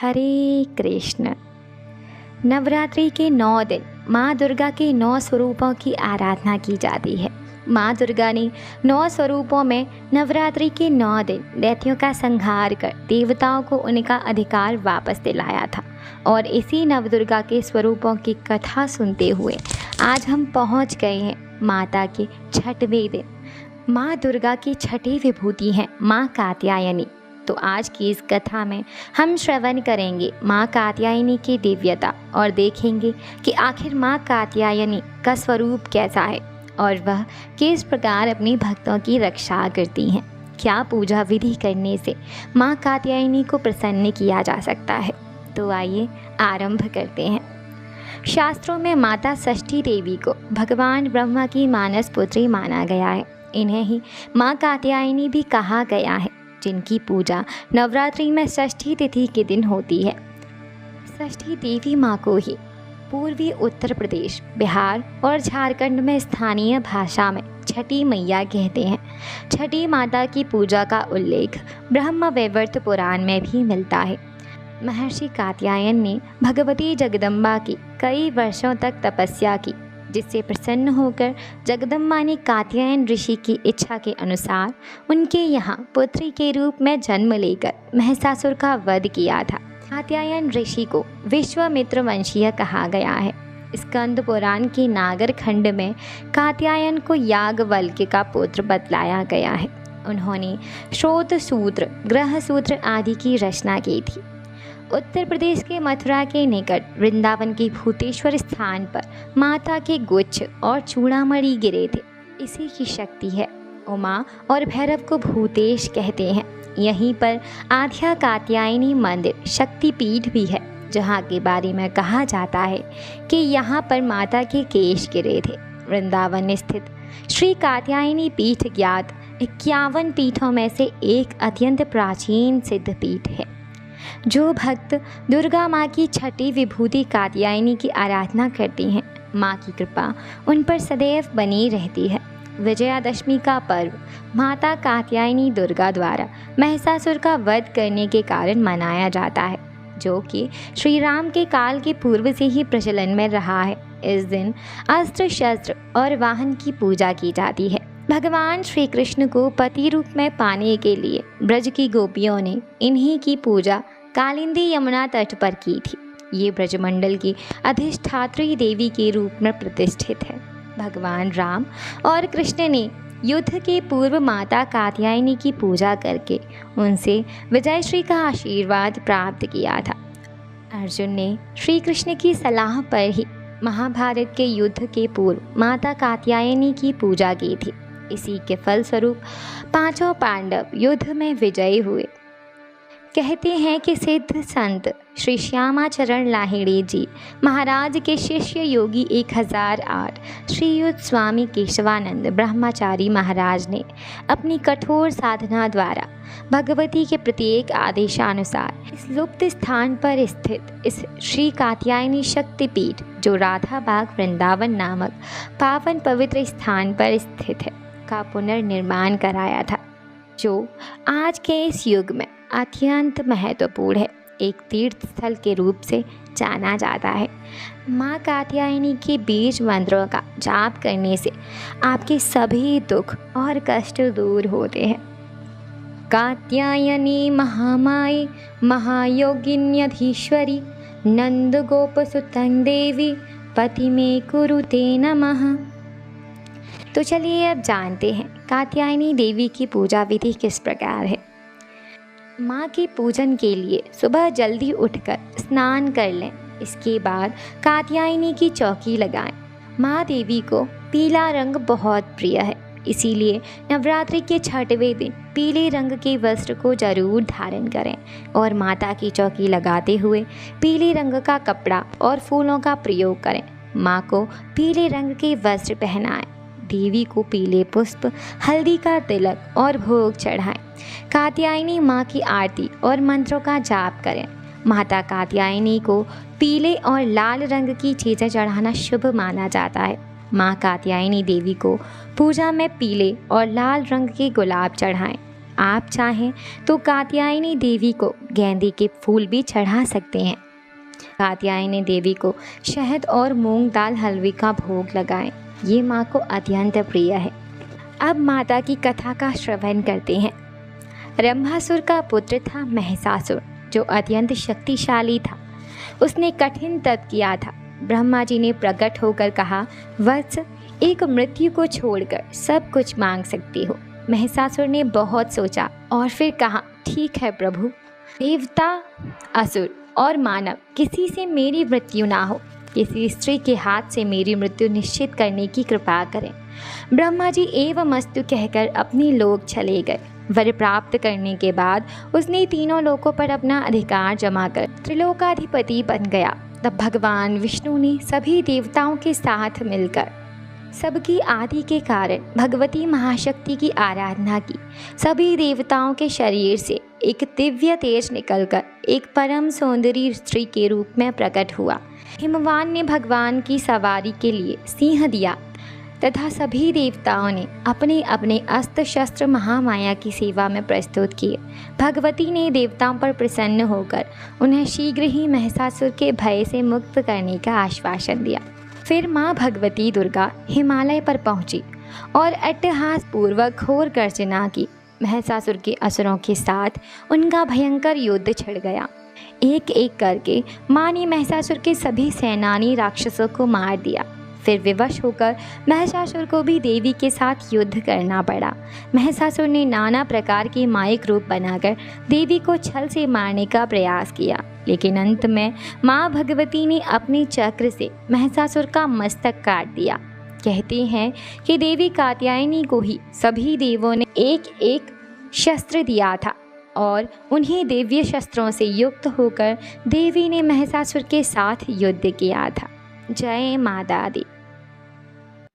हरे कृष्ण। नवरात्रि के 9 दिन माँ दुर्गा के 9 स्वरूपों की आराधना की जाती है। माँ दुर्गा ने 9 स्वरूपों में नवरात्रि के 9 दिन दैत्यों का संहार कर देवताओं को उनका अधिकार वापस दिलाया था। और इसी नवदुर्गा के स्वरूपों की कथा सुनते हुए आज हम पहुँच गए हैं माता के 6वें दिन। माँ दुर्गा की 6ठी विभूति हैं माँ कात्यायनी। तो आज की इस कथा में हम श्रवण करेंगे माँ कात्यायनी की दिव्यता और देखेंगे कि आखिर माँ कात्यायनी का स्वरूप कैसा है और वह किस प्रकार अपने भक्तों की रक्षा करती हैं। क्या पूजा विधि करने से माँ कात्यायनी को प्रसन्न किया जा सकता है। तो आइए आरंभ करते हैं। शास्त्रों में माता षष्ठी देवी को भगवान ब्रह्मा की मानस पुत्री माना गया है। इन्हें ही माँ कात्यायनी भी कहा गया है, जिनकी पूजा नवरात्रि में षष्ठी तिथि के दिन होती है। षष्ठी देवी माँ को ही पूर्वी उत्तर प्रदेश, बिहार और झारखंड में स्थानीय भाषा में छठी मैया कहते हैं। छठी माता की पूजा का उल्लेख ब्रह्मवैवर्त पुराण में भी मिलता है। महर्षि कात्यायन ने भगवती जगदम्बा की कई वर्षों तक तपस्या की, जिससे प्रसन्न होकर जगदम्बा ने कात्यायन ऋषि की इच्छा के अनुसार उनके यहाँ पुत्री के रूप में जन्म लेकर महिषासुर का वध किया था। कात्यायन ऋषि को विश्वामित्र वंशीय कहा गया है। स्कंद पुराण के नागर खंड में कात्यायन को याज्ञवल्क्य का पुत्र बतलाया गया है। उन्होंने श्रोत सूत्र, ग्रह सूत्र आदि की रचना की थी। उत्तर प्रदेश के मथुरा के निकट वृंदावन के भूतेश्वर स्थान पर माता के गुच्छ और चूड़ामणि गिरे थे। इसी की शक्ति है। उमा और भैरव को भूतेश कहते हैं। यहीं पर आद्या कात्यायनी मंदिर शक्तिपीठ भी है, जहाँ के बारे में कहा जाता है कि यहाँ पर माता के केश गिरे थे। वृंदावन स्थित श्री कात्यायनी पीठ ज्ञात 51 पीठों में से एक अत्यंत प्राचीन सिद्ध पीठ है। जो भक्त दुर्गा माँ की 6ठी विभूति कात्यायनी की आराधना करती हैं, माँ की कृपा उन पर सदैव बनी रहती है। विजयादशमी का पर्व माता कात्यायनी दुर्गा द्वारा महिषासुर का वध करने के कारण मनाया जाता है, जो कि श्री राम के काल के पूर्व से ही प्रचलन में रहा है। इस दिन अस्त्र शस्त्र और वाहन की पूजा की जाती है। भगवान श्री कृष्ण को पति रूप में पाने के लिए ब्रज की गोपियों ने इन्हीं की पूजा कालिंदी यमुना तट पर की थी। ये ब्रजमंडल की अधिष्ठात्री देवी के रूप में प्रतिष्ठित है। भगवान राम और कृष्ण ने युद्ध के पूर्व माता कात्यायनी की पूजा करके उनसे विजयश्री का आशीर्वाद प्राप्त किया था। अर्जुन ने श्री कृष्ण की सलाह पर ही महाभारत के युद्ध के पूर्व माता कात्यायनी की पूजा की थी। इसी के फलस्वरूप 5 पांडव युद्ध में विजयी हुए। कहते हैं कि सिद्ध संत श्री श्यामाचरण लाहिड़ी जी महाराज के शिष्य योगी 1008 श्रीयुत स्वामी केशवानंद ब्रह्मचारी महाराज ने अपनी कठोर साधना द्वारा भगवती के प्रत्येक आदेशानुसार इस लुप्त स्थान पर स्थित इस श्री कात्यायनी शक्तिपीठ, जो राधा बाग वृंदावन नामक पावन पवित्र स्थान पर स्थित है, का पुनर्निर्माण कराया था, जो आज के इस युग में अत्यंत महत्वपूर्ण है। एक तीर्थ स्थल के रूप से जाना जाता है। माँ कात्यायनी के बीज मंत्रों का जाप करने से आपके सभी दुख और कष्ट दूर होते हैं। कात्यायनी महामाई महायोगिन्यधीश्वरी नंद गोपसुतं देवी पति में कुरुते नमः। तो चलिए अब जानते हैं कात्यायनी देवी की पूजा विधि किस प्रकार है। माँ के पूजन के लिए सुबह जल्दी उठकर स्नान कर लें। इसके बाद कात्यायनी की चौकी लगाएं। माँ देवी को पीला रंग बहुत प्रिय है, इसीलिए नवरात्रि के 6वें दिन पीले रंग के वस्त्र को जरूर धारण करें और माता की चौकी लगाते हुए पीले रंग का कपड़ा और फूलों का प्रयोग करें। माँ को पीले रंग के वस्त्र पहनाएं। देवी को पीले पुष्प, हल्दी का तिलक और भोग चढ़ाएं। कात्यायनी माँ की आरती और मंत्रों का जाप करें। माता कात्यायनी को पीले और लाल रंग की चीज़ें चढ़ाना शुभ माना जाता है। माँ कात्यायनी देवी को पूजा में पीले और लाल रंग के गुलाब चढ़ाएं। आप चाहें तो कात्यायनी देवी को गेंदे के फूल भी चढ़ा सकते हैं। कात्यायनी देवी को शहद और मूंग दाल हलवे का भोग लगाएं। ये माँ को अत्यंत प्रिय है। अब माता की कथा का श्रवण करते हैं। रंभासुर का पुत्र था महिषासुर, जो अत्यंत शक्तिशाली था। उसने कठिन तप किया था। ब्रह्मा जी ने प्रकट होकर कहा, वत्स, एक मृत्यु को छोड़कर सब कुछ मांग सकती हो। महिषासुर ने बहुत सोचा और फिर कहा, ठीक है प्रभु। देवता, असुर और मानव किसी से मेरी मृत्यु ना हो। किसी स्त्री के हाथ से मेरी मृत्यु निश्चित करने की कृपा करें। ब्रह्मा जी एवमस्तु कहकर अपने लोक चले गए। वर प्राप्त करने के बाद उसने तीनों लोकों पर अपना अधिकार जमा कर त्रिलोकाधिपति बन गया। तब भगवान विष्णु ने सभी देवताओं के साथ मिलकर सबकी आदि के कारण भगवती महाशक्ति की आराधना की। सभी देवताओं के शरीर से एक दिव्य तेज निकलकर एक परम सौंदर्य स्त्री के रूप में प्रकट हुआ। हिमवान ने भगवान की सवारी के लिए सिंह दिया तथा सभी देवताओं ने अपने अपने अस्त्र शस्त्र महामाया की सेवा में प्रस्तुत किए। भगवती ने देवताओं पर प्रसन्न होकर उन्हें शीघ्र ही महिषासुर के भय से मुक्त करने का आश्वासन दिया। फिर माँ भगवती दुर्गा हिमालय पर पहुंची और अट्टहास पूर्वक घोर गर्जना की। महिषासुर के असुरों के साथ उनका भयंकर युद्ध छिड़ गया। एक एक करके माँ ने महिषासुर के सभी सेनानी राक्षसों को मार दिया। फिर विवश होकर महिषासुर को भी देवी के साथ युद्ध करना पड़ा। महिषासुर ने नाना प्रकार के मायिक रूप बनाकर देवी को छल से मारने का प्रयास किया, लेकिन अंत में माँ भगवती ने अपने चक्र से महिषासुर का मस्तक काट दिया। कहते हैं कि देवी कात्यायनी को ही सभी देवों ने एक एक शस्त्र दिया था और उन्हीं दिव्य शस्त्रों से युक्त होकर देवी ने महिषासुर के साथ युद्ध किया था। जय माता दी।